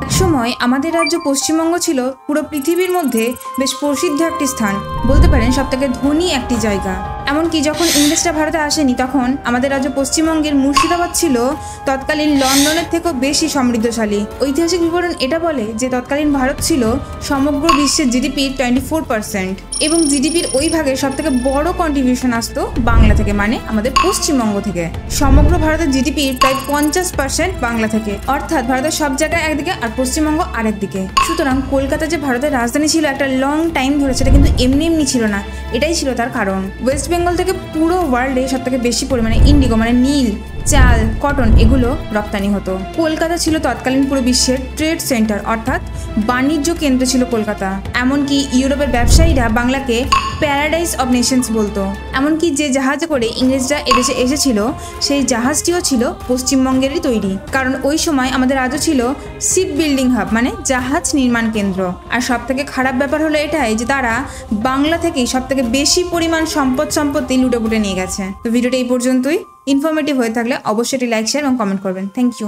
একসময় আমাদের রাজ্য পশ্চিমবঙ্গ ছিল পুরো পৃথিবীর মধ্যে বেশ প্রসিদ্ধ একটি স্থান, বলতে পারেন সবথেকে ধনী একটি জায়গা। এমনকি যখন ইংরেজরা ভারতে আসেনি তখন আমাদের রাজ্য পশ্চিমবঙ্গের মুর্শিদাবাদ ছিল তৎকালীন লন্ডনের থেকেও বেশি সমৃদ্ধশালী। ঐতিহাসিক বিবরণ এটা বলে যে তৎকালীন ভারত ছিল সমগ্র বিশ্বের জিডিপির 24% এবং জিডিপির ওই ভাগের সবথেকে বড় কন্ট্রিবিউশন আসতো বাংলা থেকে, মানে আমাদের পশ্চিমবঙ্গ থেকে। সমগ্র ভারতের জিডিপির প্রায় 50% বাংলা থেকে, অর্থাৎ ভারতের সব জায়গায় একদিকে আর পশ্চিমবঙ্গ আরেকদিকে। সুতরাং কলকাতা যে ভারতের রাজধানী ছিল একটা লং টাইম ধরে, সেটা কিন্তু এমনি এমনি ছিল না, এটাই ছিল তার কারণ। ওয়েস্ট বেঙ্গল থেকে পুরো ওয়ার্ল্ডে সব থেকে বেশি পরিমাণে ইন্ডিগো মানে নীল, চাল, কটন এগুলো রপ্তানি হতো। কলকাতা ছিল তৎকালীন পুরো বিশ্বের ট্রেড সেন্টার, অর্থাৎ বাণিজ্য কেন্দ্র ছিল কলকাতা। এমনকি ইউরোপের ব্যবসায়ীরা বাংলাকে প্যারাডাইস অব নেশনস বলতো। এমনকি যে জাহাজে করে ইংরেজরা এদেশে এসেছিল সেই জাহাজটিও ছিল পশ্চিমবঙ্গেরই তৈরি, কারণ ওই সময় আমাদের রাজ্য ছিল শিপ বিল্ডিং হাব মানে জাহাজ নির্মাণ কেন্দ্র। আর সব থেকে খারাপ ব্যাপার হলো এটাই যে তারা বাংলা থেকেই সব থেকে বেশি পরিমাণ সম্পত্তি লুটে নিয়ে গেছে। তো ভিডিওটা এই পর্যন্তই। ইনফরমেটিভ হয়ে থাকলে অবশ্যই লাইক, শেয়ার এবং কমেন্ট করবেন। Thank you.